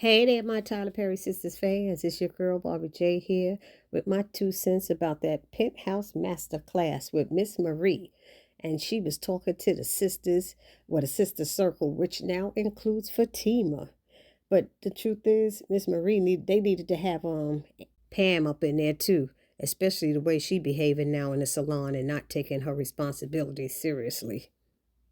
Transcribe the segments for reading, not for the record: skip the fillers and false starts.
Hey there, my Tyler Perry Sisters fans. It's your girl, Barbie J, here with my 2 cents about that penthouse masterclass with Miss Marie. And she was talking to the sisters, the sister circle, which now includes Fatima. But the truth is, Miss Marie, they needed to have Pam up in there too, especially the way she behaving now in the salon and not taking her responsibilities seriously.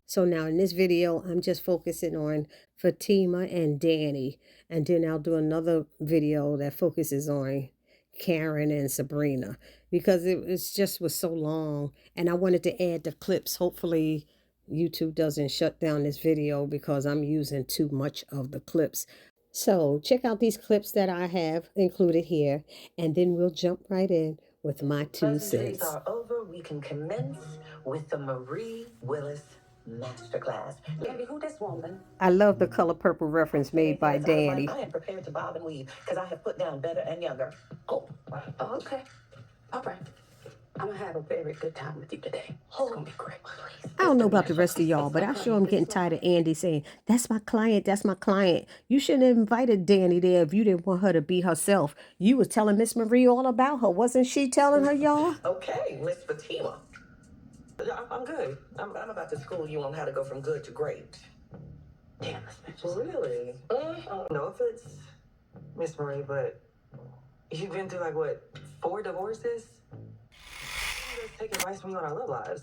So now in this video, I'm just focusing on Fatima and Danny. And then I'll do another video that focuses on Karen and Sabrina because was so long. And I wanted to add the clips. Hopefully YouTube doesn't shut down this video because I'm using too much of the clips. So check out these clips that I have included here. And then we'll jump right in with my 2 cents. Are over. We can commence with the Marie Willis Masterclass. Danny, who this woman? I love the color purple reference made by Danny. I am prepared to bob and weave because I have put down better and younger. Oh, okay. All right. I'm going to have a very good time with you today. It's going to be great. I don't know about the rest of y'all, but I sure am getting tired of Andy saying, that's my client, that's my client. You shouldn't have invited Danny there if you didn't want her to be herself. You was telling Miss Marie all about her. Wasn't she telling her, y'all? Okay, Miss Fatima. I'm good. I'm about to school you on how to go from good to great. Damn, really? I don't know if it's Miss Marie, but you've been through like what, 4 divorces? Let's take advice from you on our love lives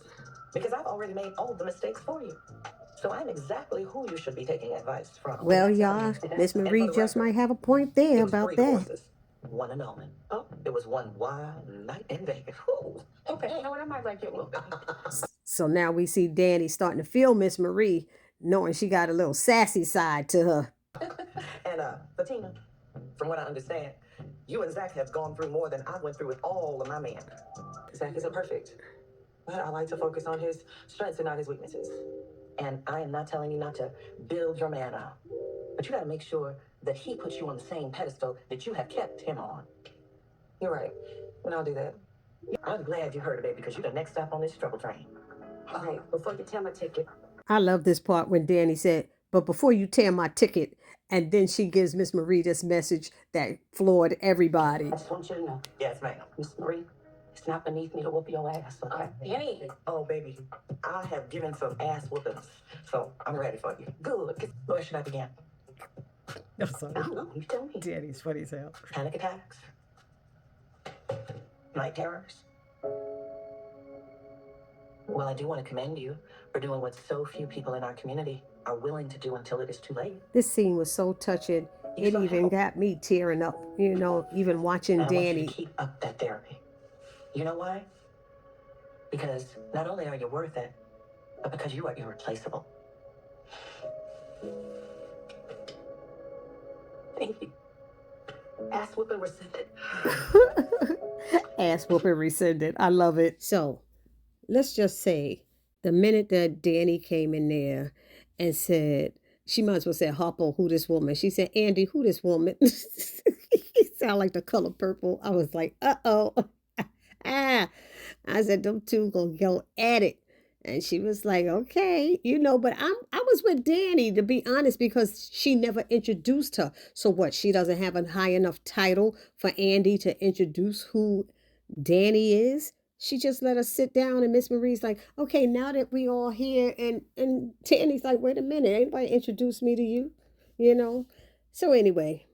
because I've already made all the mistakes for you. So I'm exactly who you should be taking advice from. Well, y'all, Miss Marie just might have a point there about that. Divorces, one annulment. Oh, it was one wild night in Vegas. Ooh. Okay, you know what? I might like it a little bit. So now we see Danny starting to feel Miss Marie, knowing she got a little sassy side to her. And Fatima, from what I understand, you and Zach have gone through more than I went through with all of my men. Zach isn't perfect, but I like to focus on his strengths and not his weaknesses. And I am not telling you not to build your man up, but you got to make sure that he puts you on the same pedestal that you have kept him on. You're right, and I'll do that. I'm glad you heard of it because you're the next stop on this trouble train. All right, before you tear my ticket. I love this part when Danny said, but before you tear my ticket, and then she gives Miss Marie this message that floored everybody. I just want you to know. Yes, ma'am. Miss Marie, it's not beneath me to whoop your ass, okay? Danny. Oh, baby, I have given some ass whoopings, so I'm ready for you. Good. Where should I begin? I'm sorry. I don't know. You tell me. Danny's funny as hell. Panic attacks? Night terrors? Well, I do want to commend you for doing what so few people in our community are willing to do until it is too late. This scene was so touching. It even got me tearing up, even watching Danny. I want you to keep up that therapy. You know why? Because not only are you worth it, but because you are irreplaceable. Thank you. Ass whooping rescinded. Ass whooping rescinded. I love it. So let's just say the minute that Danny came in there and said, she might as well say, Harpo, who this woman? She said, Andy, who this woman? He sound like the color purple. I was like, uh-oh. I said, them two gonna go at it. And she was like, okay, but I was with Danny, to be honest, because she never introduced her. So what, she doesn't have a high enough title for Andy to introduce who Danny is? She just let us sit down, and Miss Marie's like, okay, now that we all here, and Danny's like, wait a minute, anybody introduced me to you? So anyway,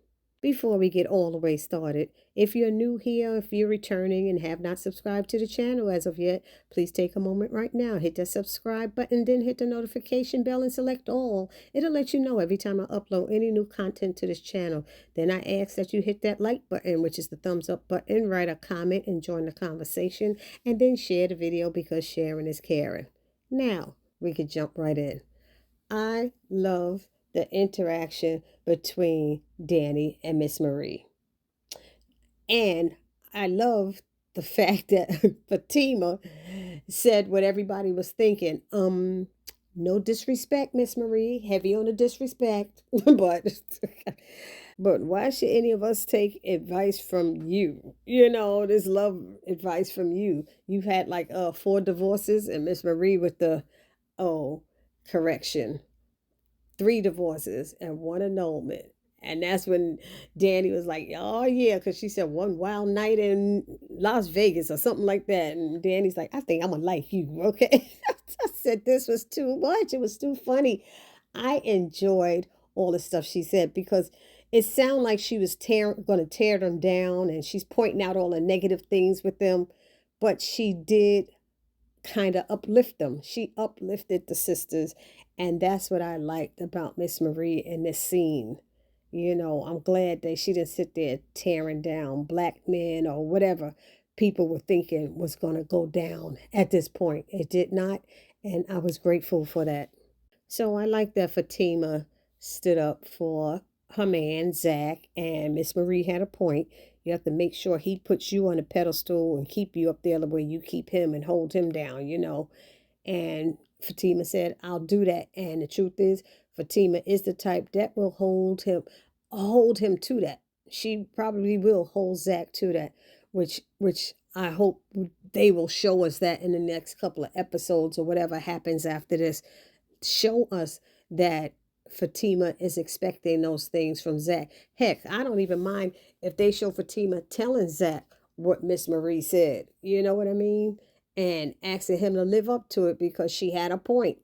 before we get all the way started, if you're new here, if you're returning and have not subscribed to the channel as of yet, please take a moment right now, hit that subscribe button, then hit the notification bell and select all. It'll let you know every time I upload any new content to this channel. Then I ask that you hit that like button, which is the thumbs up button, write a comment and join the conversation, and then share the video because sharing is caring. Now, we can jump right in. I love the interaction between Danny and Miss Marie. And I love the fact that Fatima said what everybody was thinking. No disrespect, Miss Marie, heavy on the disrespect, but why should any of us take advice from you? This love advice from you. You've had like 4 divorces, and Miss Marie with the, correction, 3 divorces and 1 annulment. And that's when Danny was like, oh, yeah, because she said one wild night in Las Vegas or something like that. And Danny's like, I think I'm going to like you. Okay. I said this was too much. It was too funny. I enjoyed all the stuff she said because it sounded like she was going to tear them down and she's pointing out all the negative things with them. But she did kind of uplift them. She uplifted the sisters. And that's what I liked about Miss Marie in this scene. You know, I'm glad that she didn't sit there tearing down black men or whatever people were thinking was going to go down at this point. It did not. And I was grateful for that. So I like that Fatima stood up for her man, Zach, and Miss Marie had a point. You have to make sure he puts you on a pedestal and keep you up there the way you keep him and hold him down, you know. And Fatima said, I'll do that. And the truth is, Fatima is the type that will hold him to that. She probably will hold Zach to that, which I hope they will show us that in the next couple of episodes or whatever happens after this. Show us that Fatima is expecting those things from Zach. Heck, I don't even mind if they show Fatima telling Zach what Miss Marie said. You know what I mean? And asking him to live up to it because she had a point.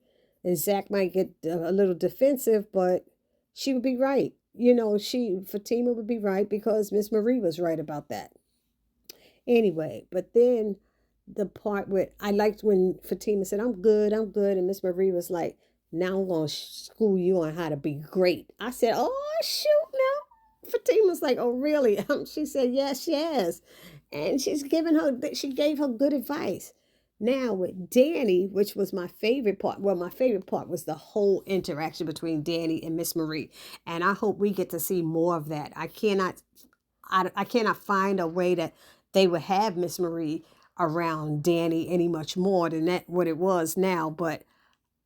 And Zach might get a little defensive, but she would be right. You know, Fatima would be right because Miss Marie was right about that. Anyway, but then the part where I liked when Fatima said, I'm good, and Miss Marie was like, now I'm going to school you on how to be great. I said, oh, shoot, now. Fatima's like, oh, really? She said, yes, yes. And she gave her good advice. Now with Danny, which was my favorite part, well, my favorite part was the whole interaction between Danny and Miss Marie. And I hope we get to see more of that. I cannot find a way that they would have Miss Marie around Danny any much more than that what it was now. But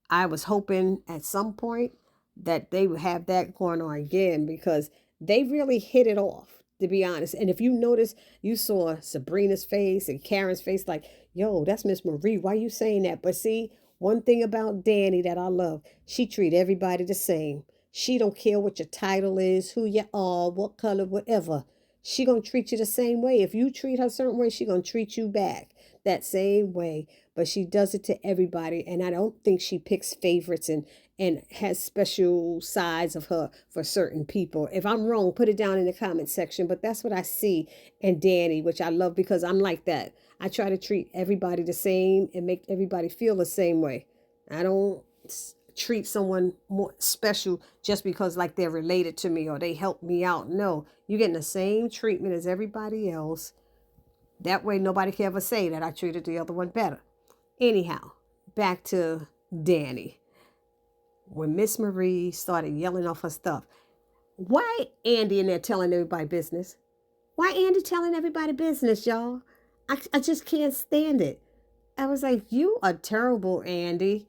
I was hoping at some point that they would have that going on again because they really hit it off, to be honest. And if you notice, you saw Sabrina's face and Karen's face like, yo, that's Miss Marie. Why you saying that? But see, one thing about Danny that I love, she treat everybody the same. She don't care what your title is, who you are, what color, whatever. She gonna treat you the same way. If you treat her a certain way, she gonna treat you back that same way. But she does it to everybody, and I don't think she picks favorites and has special sides of her for certain people. If I'm wrong, put it down in the comment section. But that's what I see in Danny, which I love because I'm like that. I try to treat everybody the same and make everybody feel the same way. I don't treat someone more special just because like they're related to me or they help me out. No, you're getting the same treatment as everybody else. That way nobody can ever say that I treated the other one better. Anyhow, back to Danny. When Miss Marie started yelling off her stuff, why Andy in there telling everybody business? Why Andy telling everybody business, y'all? I just can't stand it. I was like, you are terrible, Andy.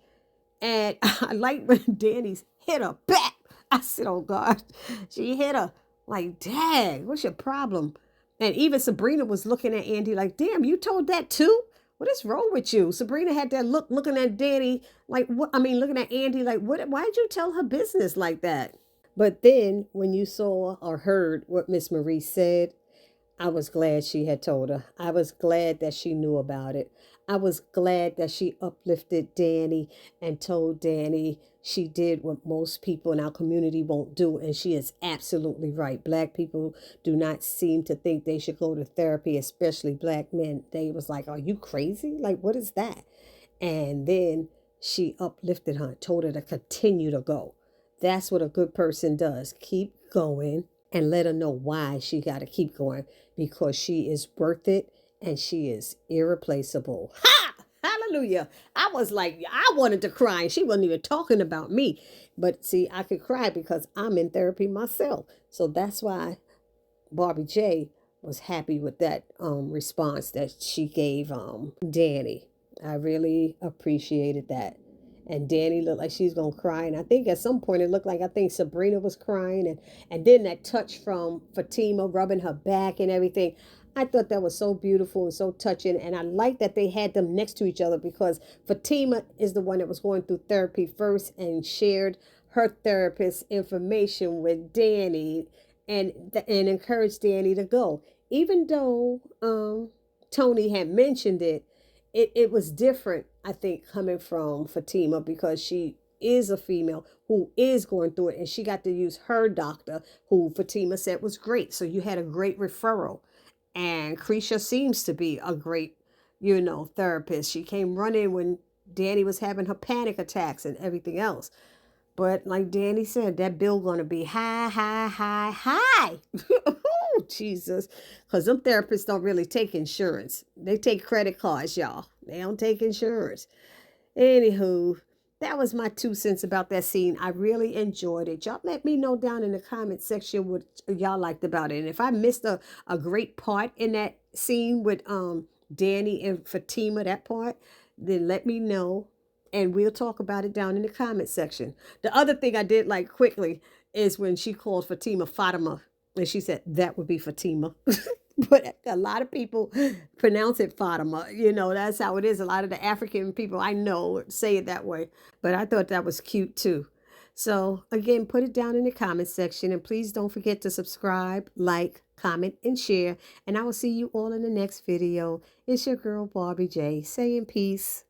And I like when Danny's hit her back. I said, oh God, she hit her. Like, dang, what's your problem? And even Sabrina was looking at Andy like, damn, you told that too? What is wrong with you? Sabrina had that look looking at Danny like, what? I mean, looking at Andy like, what? Why'd you tell her business like that? But then when you saw or heard what Miss Marie said, I was glad she had told her. I was glad that she knew about it. I was glad that she uplifted Danny and told Danny she did what most people in our community won't do. And she is absolutely right. Black people do not seem to think they should go to therapy, especially black men. They was like, are you crazy? Like, what is that? And then she uplifted her, told her to continue to go. That's what a good person does. Keep going and let her know why she got to keep going because she is worth it and she is irreplaceable. Ha! Hallelujah. I was like, I wanted to cry and she wasn't even talking about me. But see, I could cry because I'm in therapy myself. So that's why Barbie J was happy with that response that she gave Danny. I really appreciated that. And Danny looked like she's gonna cry. And I think at some point it looked like I think Sabrina was crying and then that touch from Fatima rubbing her back and everything. I thought that was so beautiful and so touching. And I like that they had them next to each other because Fatima is the one that was going through therapy first and shared her therapist information with Danny and encouraged Danny to go. Even though Tony had mentioned it was different, I think, coming from Fatima because she is a female who is going through it, and she got to use her doctor, who Fatima said was great. So you had a great referral. And Krisha seems to be a great, therapist. She came running when Danny was having her panic attacks and everything else. But like Danny said, that bill gonna be high, high, high, high. Oh, Jesus. Because them therapists don't really take insurance. They take credit cards, y'all. They don't take insurance. Anywho, that was my 2 cents about that scene. I really enjoyed it. Y'all let me know down in the comment section what y'all liked about it. And if I missed a great part in that scene with Danny and Fatima, that part, then let me know. And we'll talk about it down in the comment section. The other thing I did like quickly is when she called Fatima. And she said that would be Fatima. But a lot of people pronounce it Fatima. That's how it is. A lot of the African people I know say it that way. But I thought that was cute too. So again, put it down in the comment section. And please don't forget to subscribe, like, comment, and share. And I will see you all in the next video. It's your girl, Barbie J, saying peace.